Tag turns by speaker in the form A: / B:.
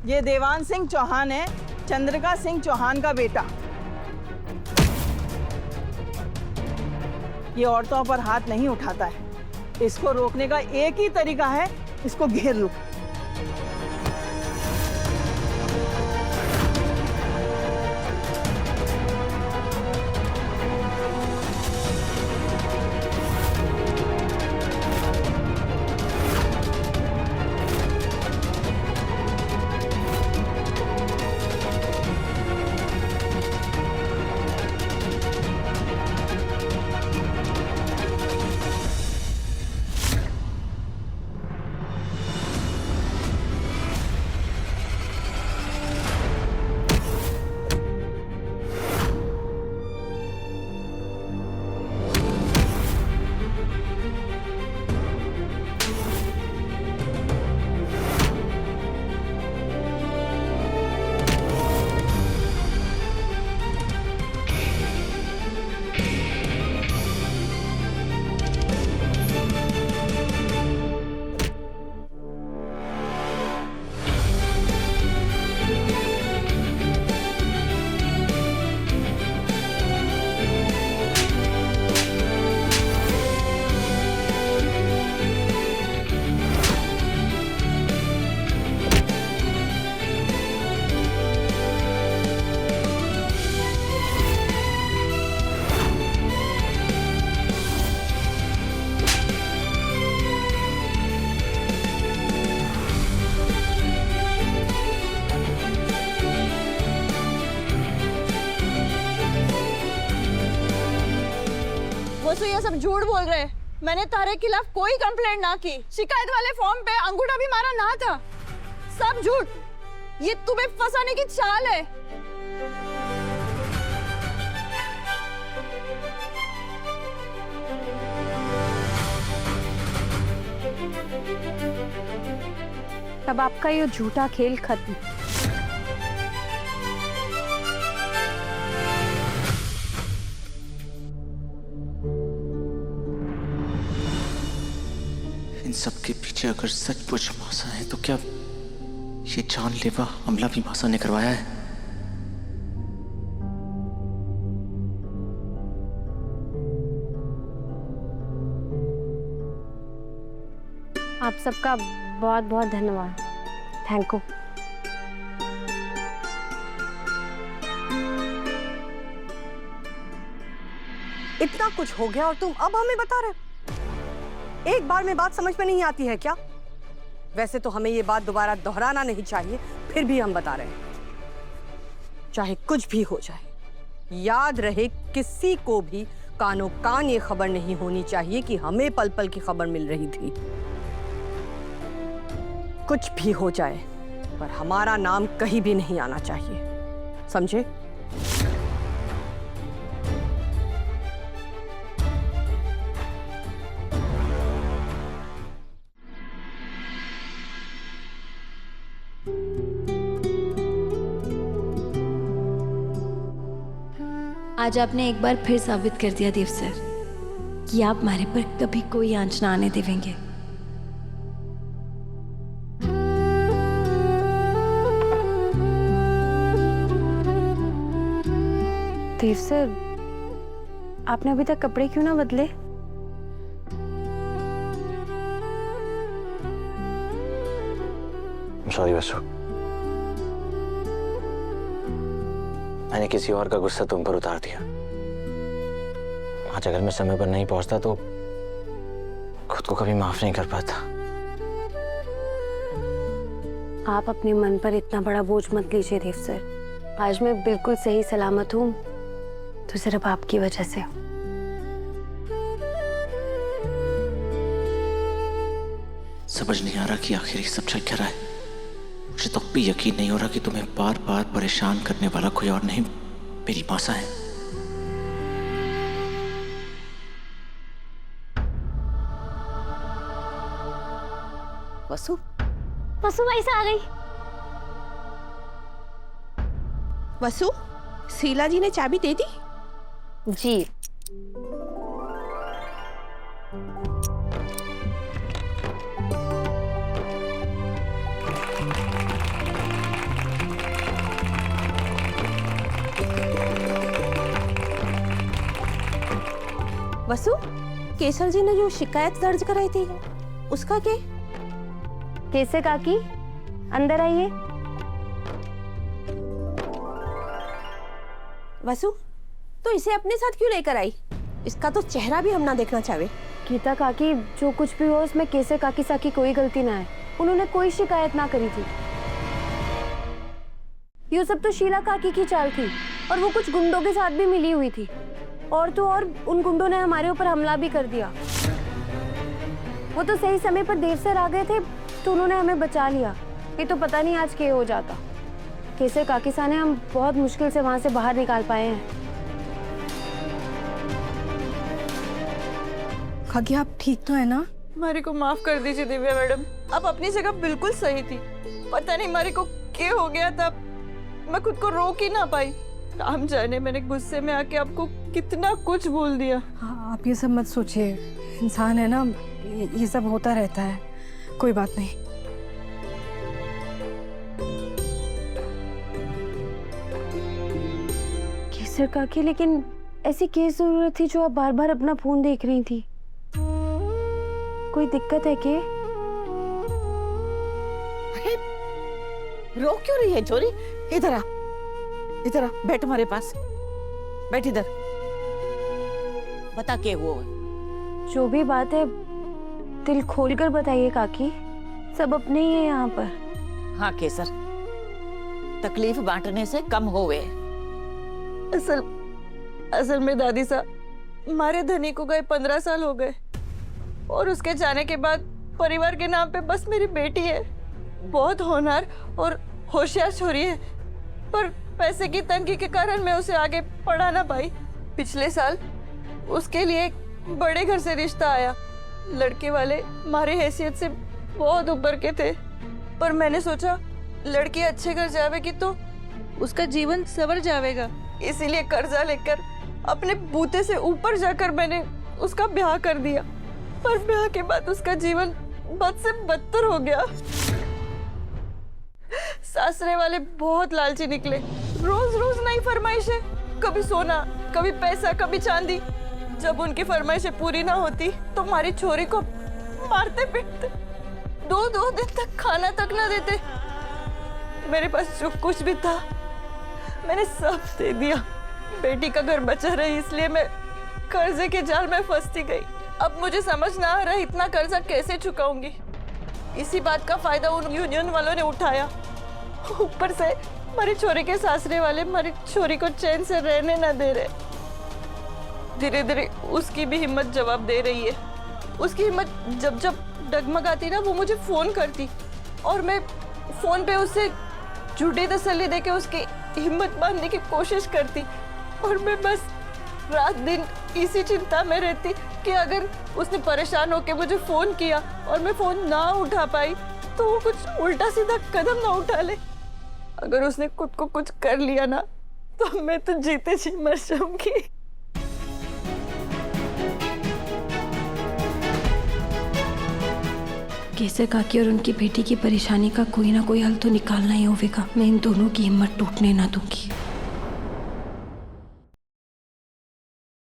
A: ये देवान सिंह चौहान है, चंद्रिका सिंह चौहान का बेटा। ये औरतों पर हाथ नहीं उठाता है। इसको रोकने का एक ही तरीका है, इसको घेर लो।
B: वसु ये सब झूठ बोल रहे हैं। मैंने तारे के खिलाफ कोई कंप्लेंट ना की, शिकायत वाले फॉर्म पे अंगूठा भी मारा ना था। सब झूठ। ये तुम्हें फंसाने की चाल है।
C: तब आपका ये झूठा खेल खत्म।
D: इन सब के पीछे अगर सचमुच मासा है तो क्या ये जानलेवा हमला भी मासा ने करवाया है?
C: आप सबका बहुत बहुत धन्यवाद। Thank you.
E: इतना कुछ हो गया और तुम अब हमें बता रहे? एक बार में बात समझ में नहीं आती है क्या? वैसे तो हमें ये बात दोबारा दोहराना नहीं चाहिए, फिर भी हम बता रहे हैं। चाहे कुछ भी हो जाए, याद रहे किसी को भी कानों कान ये खबर नहीं होनी चाहिए कि हमें पल पल की खबर मिल रही थी। कुछ भी हो जाए पर हमारा नाम कहीं भी नहीं आना चाहिए, समझे?
F: आज आपने एक बार फिर साबित कर दिया देव सर कि आप हमारे पर कभी कोई आंच ना आने देवेंगे।
C: देव सर, आपने अभी तक कपड़े क्यों ना बदले?
D: सॉरी वसु, मैंने किसी और का गुस्सा तुम पर उतार दिया। आज अगर मैं समय पर नहीं पहुंचता तो खुद को कभी माफ नहीं कर पाता।
C: आप अपने मन पर इतना बड़ा बोझ मत लीजिए देव सर। आज मैं बिल्कुल सही सलामत हूँ तो सिर्फ आपकी वजह से।
D: समझ नहीं आ रहा कि आखिर ये सब चल क्या रहा है। मुझे तो भी यकीन नहीं हो रहा कि तुम्हें बार बार परेशान करने वाला कोई और नहीं मेरी मासा है।
E: वसु,
C: वसु भाई से आ गई।
G: वसु, शीला जी ने चाबी दे दी?
C: जी।
G: वसु, केसर जी ने जो शिकायत दर्ज कराई थी उसका क्या?
C: कैसे काकी, अंदर आइए।
G: वसु, तो इसे अपने साथ क्यों लेकर आई? इसका तो चेहरा भी हम ना देखना चाहे।
C: गीता काकी, जो कुछ भी हो उसमें कैसे काकी साकी कोई गलती ना है। उन्होंने कोई शिकायत ना करी थी। ये सब तो शीला काकी की चाल थी और वो कुछ गुंडों के साथ भी मिली हुई थी। और तो और उन गुंडों ने हमारे ऊपर हमला भी कर दिया। वो तो सही समय पर देव सर आ गए थे तो उन्होंने हमें बचा लिया। ये तो पता नहीं आज क्या हो जाता। कैसे काकी सा ने हम बहुत मुश्किल से वहां से बाहर निकाल पाए हैं।
E: काकी आप ठीक तो है ना?
B: मारी को माफ कर दीजिए दिव्या मैडम, आप अपनी जगह बिल्कुल सही थी। पता नहीं मारी को क्या हो गया था, मैं खुद को रोक ही ना पाई। राम जाने मैंने गुस्से में आके आपको कितना कुछ बोल दिया।
E: हाँ, आप ये सब मत सोचिए, इंसान है ना, ये सब होता रहता है, कोई बात नहीं।
C: केसर काकी, लेकिन ऐसी क्या जरूरत थी जो आप बार बार अपना फोन देख रही थी? कोई दिक्कत है क्या?
H: रो क्यों रही है चोरी? इधर आ, इधर आ, बैठ हमारे पास, बैठ इधर, बता के वो।
C: जो भी बात है दिल खोलकर बताइए काकी, सब अपने ही है यहाँ पर।
H: हाँ केसर, तकलीफ बांटने से कम होवे।
B: असल में दादी साहब, हमारे धनी को गए 15 साल हो गए और उसके जाने के बाद परिवार के नाम पे बस मेरी बेटी है। बहुत होनहार और होशियार छोरी है, पर पैसे की तंगी के कारण मैं उसे आगे पढ़ा ना पाई। पिछले साल उसके लिए एक बड़े घर से रिश्ता आया। लड़के वाले हमारी हैसियत से बहुत ऊपर के थे, पर मैंने सोचा लड़की अच्छे घर जावेगी तो उसका जीवन संवर जाएगा। इसीलिए कर्जा लेकर अपने बूते से ऊपर जाकर मैंने उसका ब्याह कर दिया। पर ब्याह के बाद उसका जीवन बद से बदतर हो गया। सासरे वाले बहुत लालची निकले, रोज रोज नई फरमाइशें, कभी सोना, कभी पैसा, कभी चांदी। जब उनकी फरमाइशें पूरी ना होती तो हमारी छोरी को मारते पीटते, 2-2 दिन तक खाना तक ना देते। मेरे पास जो कुछ भी था मैंने सब दे दिया। बेटी का घर बचा रही, इसलिए मैं कर्जे के जाल में फंसती गई। अब मुझे समझ ना आ रहा इतना कर्जा कैसे चुकाऊंगी। इसी बात का फायदा उन यूनियन वालों ने उठाया। ऊपर से हमारी छोरी के सासरे वाले हमारी छोरी को चैन से रहने ना दे रहे। धीरे धीरे उसकी भी हिम्मत जवाब दे रही है। उसकी हिम्मत जब जब डगमगाती ना, वो मुझे फोन करती और मैं फोन पे उससे झूठी तसल्ली देके उसकी हिम्मत बांधने की कोशिश करती। और मैं बस रात दिन इसी चिंता में रहती कि अगर उसने परेशान होकर मुझे फोन किया और मैं फोन ना उठा पाई तो वो कुछ उल्टा सीधा कदम ना उठा ले। अगर उसने खुद को कुछ कर लिया ना तो मैं तो जीते जी मर जाऊंगी।
F: केसर काकी और उनकी बेटी की परेशानी का कोई ना कोई हल तो निकालना ही होगा। मैं इन दोनों की हिम्मत टूटने ना दूंगी।